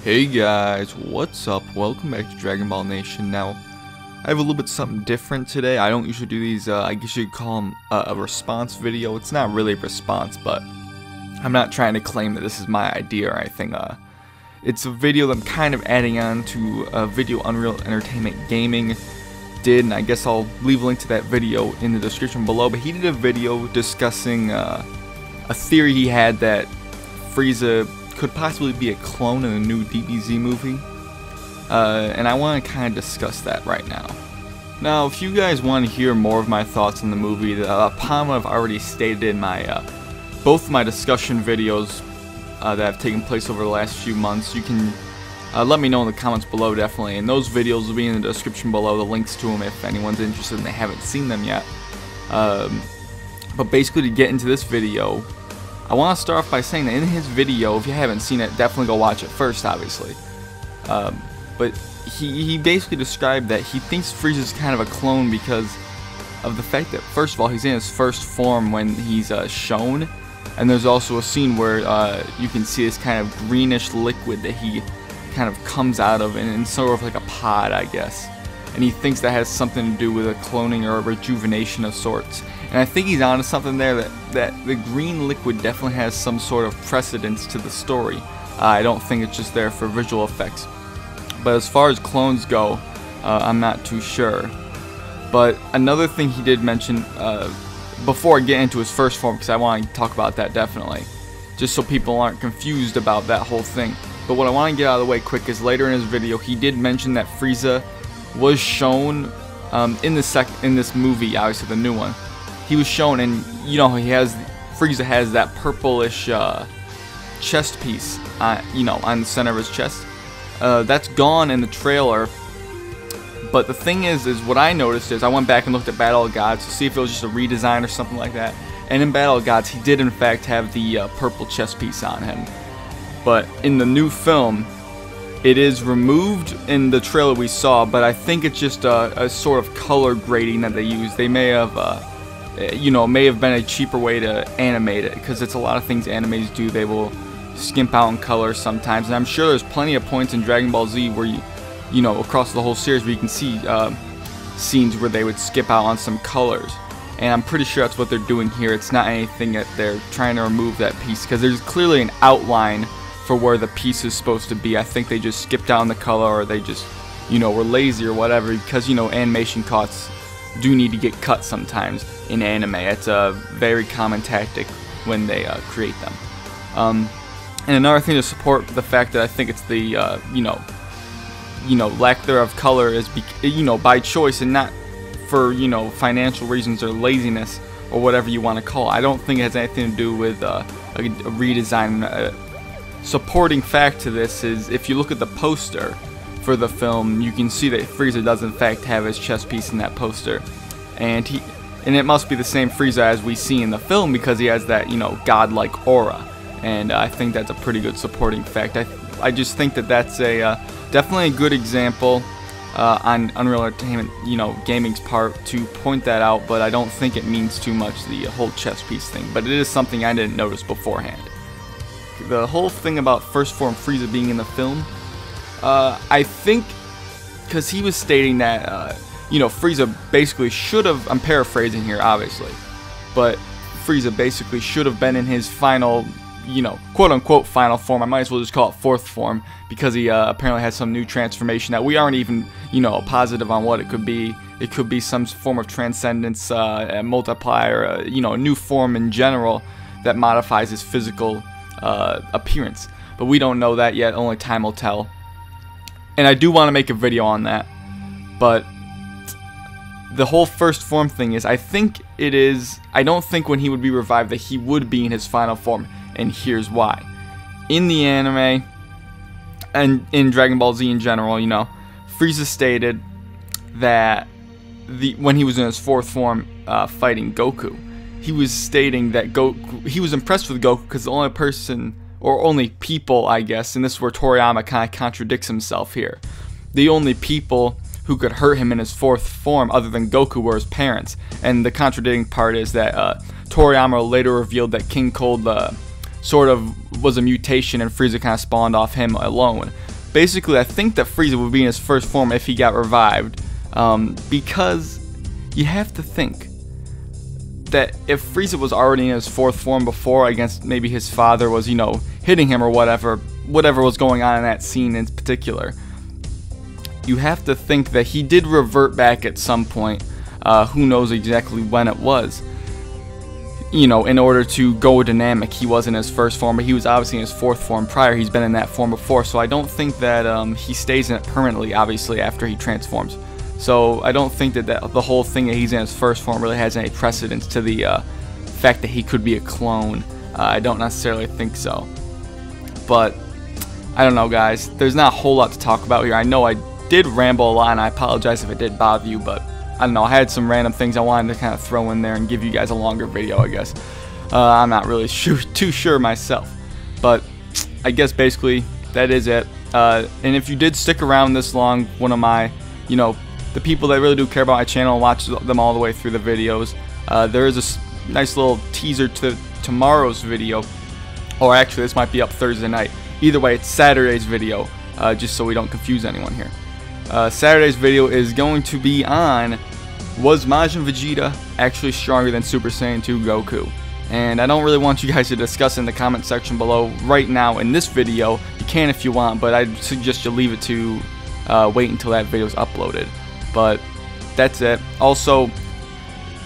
Hey guys, what's up? Welcome back to Dragon Ball Nation. Now, I have a little bit something different today. I don't usually do these, I guess you could call them a response video. It's not really a response, but I'm not trying to claim that this is my idea or anything. It's a video that I'm kind of adding on to a video UnrealEntGaming did, and I guess I'll leave a link to that video in the description below. But he did a video discussing a theory he had that Frieza could possibly be a clone in a new DBZ movie, and I want to kind of discuss that right now. Now, if you guys want to hear more of my thoughts on the movie, upon what I've already stated in my both my discussion videos that have taken place over the last few months, you can let me know in the comments below, definitely, and those videos will be in the description below, the links to them if anyone's interested and they haven't seen them yet. But basically, to get into this video, I want to start off by saying that in his video, if you haven't seen it, definitely go watch it first, obviously. But he basically described that he thinks Frieza's kind of a clone because of the fact that, first of all, he's in his first form when he's shown, and there's also a scene where you can see this kind of greenish liquid that he kind of comes out of in sort of like a pod, I guess. And he thinks that has something to do with a cloning or a rejuvenation of sorts. And I think he's onto something there, that the green liquid definitely has some sort of precedence to the story. I don't think it's just there for visual effects. But as far as clones go, I'm not too sure. But another thing he did mention, before I get into his first form, because I want to talk about that definitely, just so people aren't confused about that whole thing. But what I want to get out of the way quick is later in his video, he did mention that Frieza was shown in this movie, obviously the new one. He was shown, and you know, Frieza has that purplish chest piece, on the center of his chest. That's gone in the trailer. But the thing is what I noticed is I went back and looked at Battle of Gods to see if it was just a redesign or something like that. And in Battle of Gods, he did in fact have the purple chest piece on him. But in the new film, it is removed in the trailer we saw, but I think it's just a sort of color grading that they use. They may have, may have been a cheaper way to animate it, because it's a lot of things animes do. They will skimp out in color sometimes, and I'm sure there's plenty of points in Dragon Ball Z where you know, across the whole series, where you can see scenes where they would skip out on some colors. And I'm pretty sure that's what they're doing here. It's not anything that they're trying to remove that piece, because there's clearly an outline for where the piece is supposed to be. I think they just skipped out on the color, or they just, were lazy or whatever, because, animation cuts do need to get cut sometimes in anime. It's a very common tactic when they create them. And another thing to support the fact that I think it's the, lack thereof color is, by choice and not for, financial reasons or laziness or whatever you want to call it. I don't think it has anything to do with a redesign. Supporting fact to this is, if you look at the poster for the film, you can see that Frieza does in fact have his chest piece in that poster, and it must be the same Frieza as we see in the film, because he has that godlike aura, and I think that's a pretty good supporting fact. I just think that that's a definitely a good example on Unreal Entertainment Gaming's part to point that out, but I don't think it means too much, the whole chest piece thing. But it is something I didn't notice beforehand. The whole thing about first form Frieza being in the film, I think, because he was stating that, Frieza basically should have, I'm paraphrasing here, obviously, but Frieza basically should have been in his final, quote-unquote final form. I might as well just call it fourth form, because he apparently has some new transformation that we aren't even, positive on what it could be. It could be some form of transcendence, a multiplier, a new form in general that modifies his physical appearance, but we don't know that yet. Only time will tell, and I do want to make a video on that. But the whole first form thing is, I don't think when he would be revived that he would be in his final form, and here's why. In the anime and in Dragon Ball Z in general, Frieza stated that when he was in his fourth form fighting Goku, he was stating that he was impressed with Goku because the only person, or only people, I guess, and this is where Toriyama kind of contradicts himself here, the only people who could hurt him in his fourth form other than Goku were his parents. And the contradicting part is that Toriyama later revealed that King Cold sort of was a mutation, and Frieza kind of spawned off him alone. basically I think that Frieza would be in his first form if he got revived, because you have to think that if Frieza was already in his fourth form before, against maybe his father was, you know, hitting him or whatever was going on in that scene in particular, you have to think that he did revert back at some point. Who knows exactly when it was, you know, in order to go dynamic. He was in his first form, but he was obviously in his fourth form prior. He's been in that form before, so I don't think that he stays in it permanently, obviously, after he transforms. So I don't think that the whole thing that he's in his first form really has any precedence to the fact that he could be a clone. I don't necessarily think so. But I don't know, guys. There's not a whole lot to talk about here. I know I did ramble a lot, and I apologize if it did bother you, but I don't know. I had some random things I wanted to kind of throw in there and give you guys a longer video, I guess. I'm not really too sure myself. But I guess basically that is it. And if you did stick around this long, one of my, you know, the people that really do care about my channel and watch them all the way through the videos, there is a nice little teaser to tomorrow's video, or actually this might be up Thursday night. Either way, it's Saturday's video, just so we don't confuse anyone here. Saturday's video is going to be on, was Majin Vegeta actually stronger than Super Saiyan 2 Goku? And I don't really want you guys to discuss in the comment section below right now in this video. You can if you want, but I'd suggest you leave it to wait until that video is uploaded. But that's it. Also,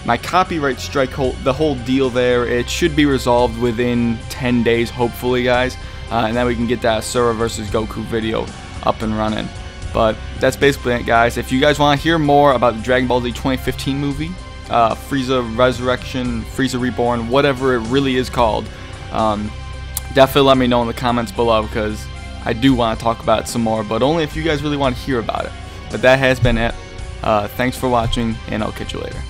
my copyright strike, the whole deal there, it should be resolved within 10 days, hopefully, guys. And then we can get that Asura versus Goku video up and running. But that's basically it, guys. If you guys want to hear more about the Dragon Ball Z 2015 movie, Frieza Resurrection, Frieza Reborn, whatever it really is called, definitely let me know in the comments below, because I do want to talk about it some more, but only if you guys really want to hear about it. But that has been it. Thanks for watching, and I'll catch you later.